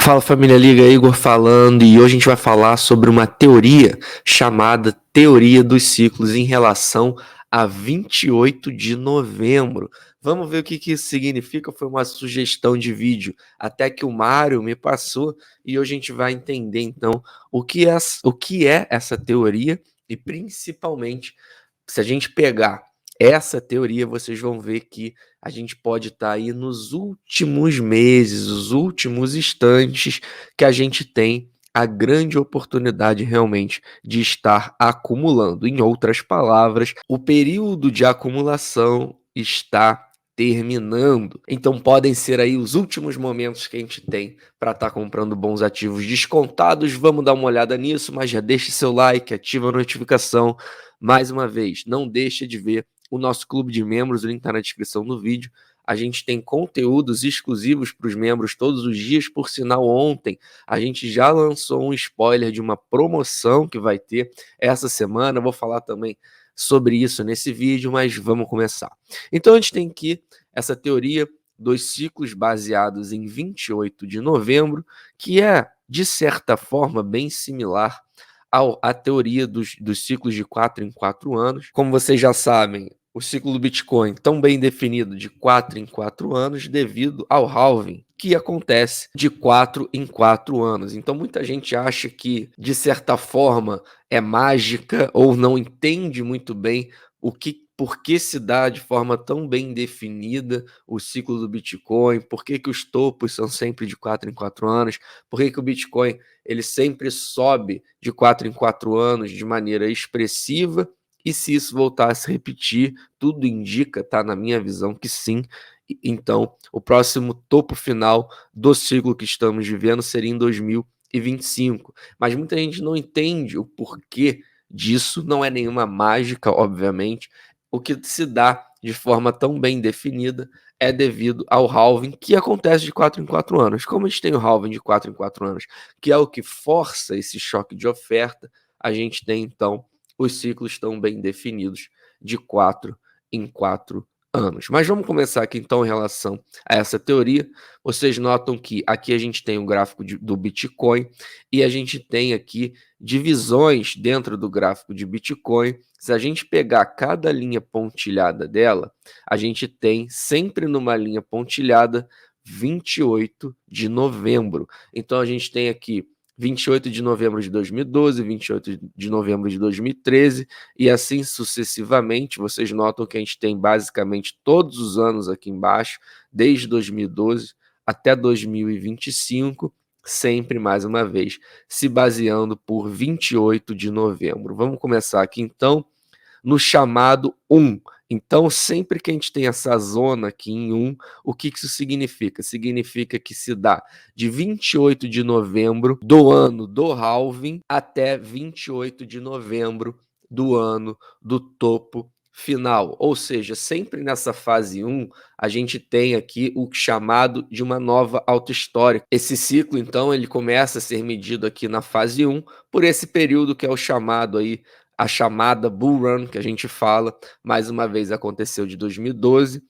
Fala família, Liga, Igor falando, e hoje a gente vai falar sobre uma teoria chamada Teoria dos Ciclos em relação a 28 de novembro. Vamos ver o que isso significa. Foi uma sugestão de vídeo até que o Mário me passou, e hoje a gente vai entender então o que é essa teoria e principalmente se a gente pegar essa teoria, vocês vão ver que a gente pode estar aí nos últimos meses, os últimos instantes que a gente tem a grande oportunidade realmente de estar acumulando. Em outras palavras, o período de acumulação está terminando. Então podem ser aí os últimos momentos que a gente tem para estar comprando bons ativos descontados. Vamos dar uma olhada nisso, mas já deixe seu like, ativa a notificação. Mais uma vez, não deixe de ver o nosso clube de membros, o link está na descrição do vídeo. A gente tem conteúdos exclusivos para os membros todos os dias. Por sinal, ontem a gente já lançou um spoiler de uma promoção que vai ter essa semana. Eu vou falar também sobre isso nesse vídeo, mas vamos começar. Então a gente tem aqui essa teoria dos ciclos baseados em 28 de novembro, que é, de certa forma, bem similar à teoria dos ciclos de 4 em 4 anos. Como vocês já sabem, o ciclo do Bitcoin tão bem definido de 4 em 4 anos devido ao halving, que acontece de 4 em 4 anos. Então muita gente acha que, de certa forma, é mágica ou não entende muito bem por que se dá de forma tão bem definida o ciclo do Bitcoin, por que os topos são sempre de 4 em 4 anos, por que o Bitcoin ele sempre sobe de 4 em 4 anos de maneira expressiva, e se isso voltar a se repetir, tudo indica, tá, na minha visão, que sim. Então, o próximo topo final do ciclo que estamos vivendo seria em 2025. Mas muita gente não entende o porquê disso, não é nenhuma mágica, obviamente. O que se dá de forma tão bem definida é devido ao halving, que acontece de 4 em 4 anos. Como a gente tem o halving de 4 em 4 anos, que é o que força esse choque de oferta, a gente tem, então, os ciclos tão bem definidos de 4 em 4 anos. Mas vamos começar aqui, então, em relação a essa teoria. Vocês notam que aqui a gente tem o gráfico do Bitcoin e a gente tem aqui divisões dentro do gráfico de Bitcoin. Se a gente pegar cada linha pontilhada dela, a gente tem sempre numa linha pontilhada 28 de novembro. Então a gente tem aqui 28 de novembro de 2012, 28 de novembro de 2013 e assim sucessivamente. Vocês notam que a gente tem basicamente todos os anos aqui embaixo, desde 2012 até 2025, sempre, mais uma vez, se baseando por 28 de novembro. Vamos começar aqui, então, no chamado 1. Então, sempre que a gente tem essa zona aqui em 1, o que isso significa? Significa que se dá de 28 de novembro do ano do halving até 28 de novembro do ano do topo final. Ou seja, sempre nessa fase 1, a gente tem aqui o chamado de uma nova alta histórica. Esse ciclo, então, ele começa a ser medido aqui na fase 1 por esse período que é o chamado aí, a chamada Bull Run, que a gente fala. Mais uma vez aconteceu de 2012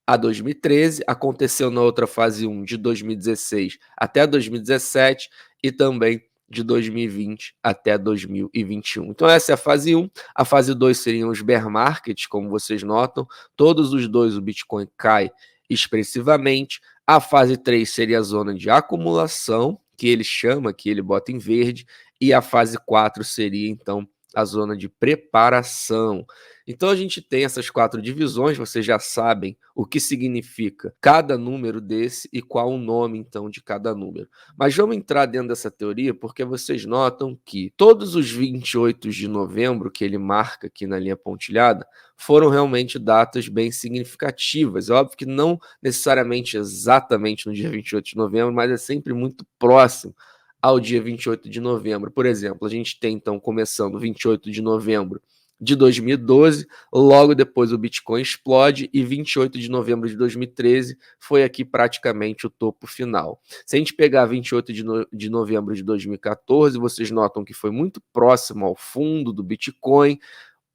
a 2013, aconteceu na outra fase 1 de 2016 até 2017 e também de 2020 até 2021. Então essa é a fase 1. A fase 2 seriam os bear markets, como vocês notam. Todos os dois o Bitcoin cai expressivamente. A fase 3 seria a zona de acumulação, que ele chama, que ele bota em verde. E a fase 4 seria, então, a zona de preparação. Então a gente tem essas 4 divisões, vocês já sabem o que significa cada número desse e qual o nome, então, de cada número. Mas vamos entrar dentro dessa teoria porque vocês notam que todos os 28 de novembro que ele marca aqui na linha pontilhada foram realmente datas bem significativas. É óbvio que não necessariamente exatamente no dia 28 de novembro, mas é sempre muito próximo ao dia 28 de novembro. Por exemplo, a gente tem, então, começando 28 de novembro de 2012, logo depois o Bitcoin explode e 28 de novembro de 2013 foi aqui praticamente o topo final. Se a gente pegar 28 de novembro de 2014, vocês notam que foi muito próximo ao fundo do Bitcoin.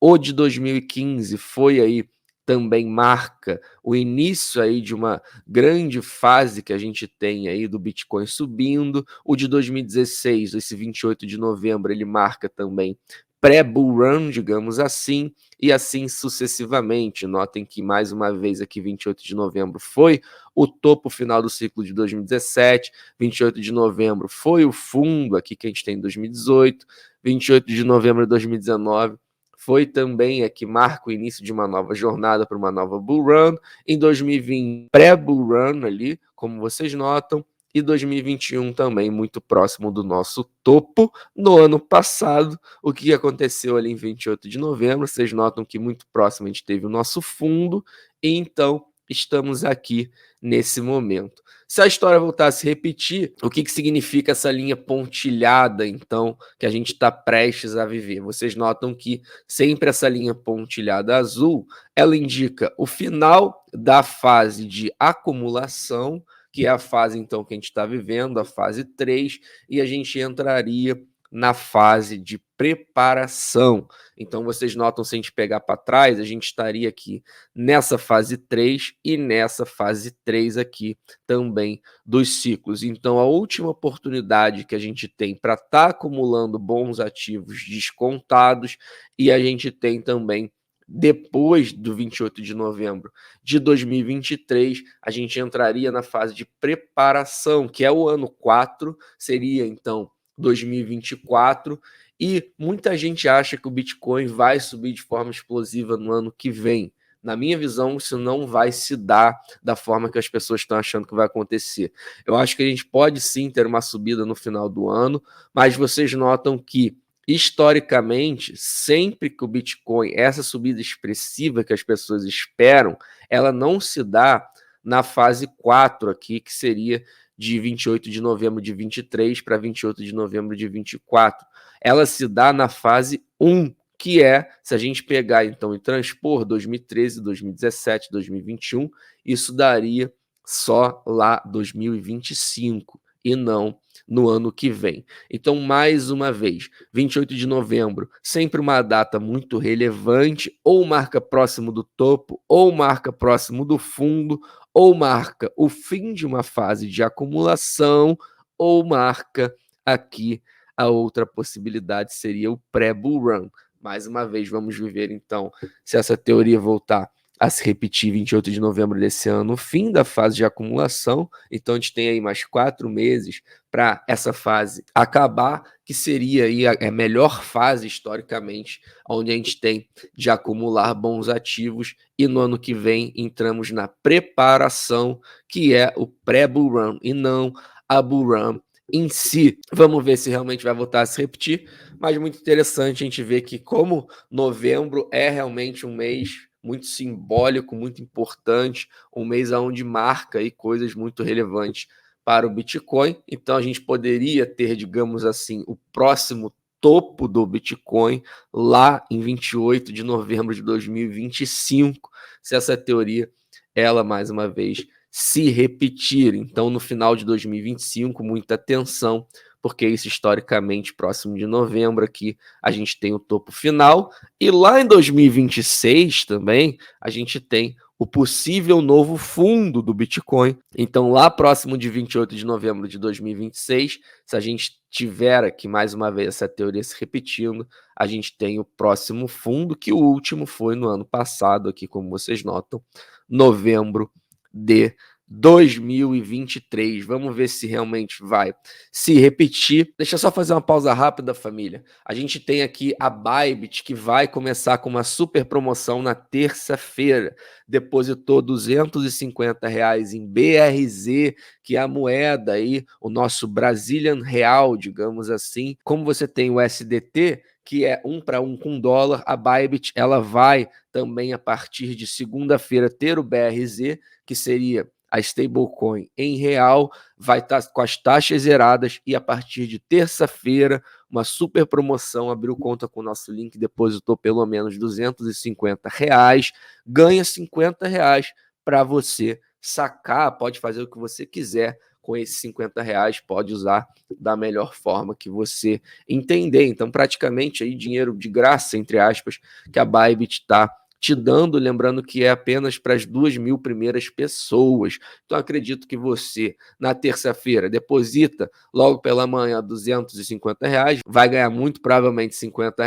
O de 2015 foi aí também marca o início aí de uma grande fase que a gente tem aí do Bitcoin subindo. O de 2016, esse 28 de novembro, ele marca também pré-bull run, digamos assim, e assim sucessivamente. Notem que, mais uma vez, aqui 28 de novembro foi o topo final do ciclo de 2017, 28 de novembro foi o fundo aqui que a gente tem em 2018, 28 de novembro de 2019 foi também que marca o início de uma nova jornada para uma nova bull run. Em 2020, pré-bull run ali, como vocês notam, e 2021 também muito próximo do nosso topo. No ano passado, o que aconteceu ali em 28 de novembro, vocês notam que muito próximo a gente teve o nosso fundo, e então estamos aqui nesse momento. Se a história voltar a se repetir, o que significa essa linha pontilhada, então, que a gente está prestes a viver? Vocês notam que sempre essa linha pontilhada azul, ela indica o final da fase de acumulação, que é a fase, então, que a gente está vivendo, a fase 3, e a gente entraria na fase de preparação. Então, vocês notam, se a gente pegar para trás, a gente estaria aqui nessa fase 3 e nessa fase 3 aqui também dos ciclos. Então, a última oportunidade que a gente tem para estar acumulando bons ativos descontados, e a gente tem também depois do 28 de novembro de 2023, a gente entraria na fase de preparação, que é o ano 4, seria então 2024, e muita gente acha que o Bitcoin vai subir de forma explosiva no ano que vem. Na minha visão, isso não vai se dar da forma que as pessoas estão achando que vai acontecer. Eu acho que a gente pode sim ter uma subida no final do ano, mas vocês notam que, historicamente, sempre que o Bitcoin, essa subida expressiva que as pessoas esperam, ela não se dá na fase 4 aqui, que seria de 28 de novembro de 23 para 28 de novembro de 24. Ela se dá na fase 1, que é, se a gente pegar então e transpor 2013, 2017, 2021, isso daria só lá 2025 e não no ano que vem. Então, mais uma vez, 28 de novembro, sempre uma data muito relevante, ou marca próximo do topo, ou marca próximo do fundo, ou marca o fim de uma fase de acumulação, ou marca aqui a outra possibilidade seria o pré-bull run. Mais uma vez, vamos viver então, se essa teoria voltar a se repetir 28 de novembro desse ano, o fim da fase de acumulação. Então, a gente tem aí mais 4 meses para essa fase acabar, que seria aí a melhor fase historicamente, onde a gente tem de acumular bons ativos, e no ano que vem entramos na preparação, que é o pré-bull run, e não a bull run em si. Vamos ver se realmente vai voltar a se repetir, mas muito interessante a gente ver que, como novembro é realmente um mês muito simbólico, muito importante, um mês onde marca aí coisas muito relevantes para o Bitcoin. Então a gente poderia ter, digamos assim, o próximo topo do Bitcoin lá em 28 de novembro de 2025, se essa teoria, ela mais uma vez, se repetir. Então, no final de 2025, muita atenção, porque isso historicamente próximo de novembro aqui a gente tem o topo final, e lá em 2026 também a gente tem o possível novo fundo do Bitcoin. Então, lá próximo de 28 de novembro de 2026, se a gente tiver aqui mais uma vez essa teoria se repetindo, a gente tem o próximo fundo, que o último foi no ano passado, aqui como vocês notam, novembro de 2023. Vamos ver se realmente vai se repetir. Deixa eu só fazer uma pausa rápida, família. A gente tem aqui a Bybit, que vai começar com uma super promoção na terça-feira. Depositou R$250 em BRZ, que é a moeda aí, o nosso Brazilian Real, digamos assim. Como você tem o SDT, que é 1 para 1 com dólar, a Bybit ela vai também, a partir de segunda-feira, ter o BRZ, que seria a stablecoin em real, vai estar com as taxas zeradas, e a partir de terça-feira, uma super promoção, abriu conta com o nosso link, depositou pelo menos R$250, ganha R$50 para você sacar, pode fazer o que você quiser com esses R$50, pode usar da melhor forma que você entender. Então, praticamente aí dinheiro de graça, entre aspas, que a Bybit está te dando, lembrando que é apenas para as 2.000 primeiras pessoas. Então acredito que você, na terça-feira, deposita logo pela manhã R$ 250, vai ganhar muito provavelmente R$ 50,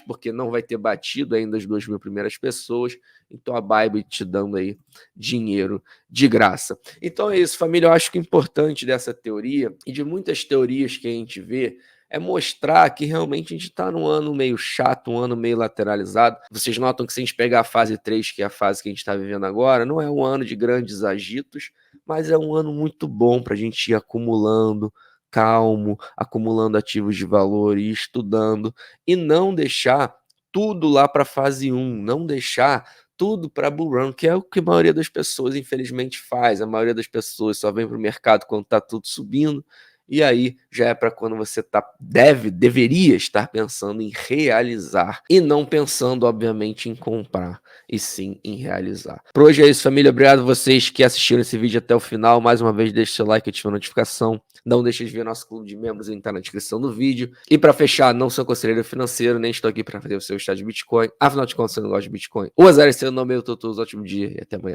porque não vai ter batido ainda as 2.000 primeiras pessoas, então a Bybit te dando aí dinheiro de graça. Então é isso, família, eu acho que o importante dessa teoria, e de muitas teorias que a gente vê, é mostrar que realmente a gente está num ano meio chato, um ano meio lateralizado. Vocês notam que se a gente pegar a fase 3, que é a fase que a gente está vivendo agora, não é um ano de grandes agitos, mas é um ano muito bom para a gente ir acumulando, calmo, acumulando ativos de valor e estudando, e não deixar tudo lá para a fase 1, não deixar tudo para bull run, que é o que a maioria das pessoas infelizmente faz. A maioria das pessoas só vem para o mercado quando está tudo subindo, e aí já é para quando você deveria estar pensando em realizar e não pensando, obviamente, em comprar, e sim em realizar. Por hoje é isso, família. Obrigado a vocês que assistiram esse vídeo até o final. Mais uma vez, deixe seu like, ative a notificação. Não deixe de ver nosso clube de membros, ele está na descrição do vídeo. E para fechar, não sou conselheiro financeiro, nem estou aqui para fazer o seu estado de Bitcoin. Afinal de contas, você não gosta de Bitcoin. O azar é seu, não meu, ótimo dia e até amanhã.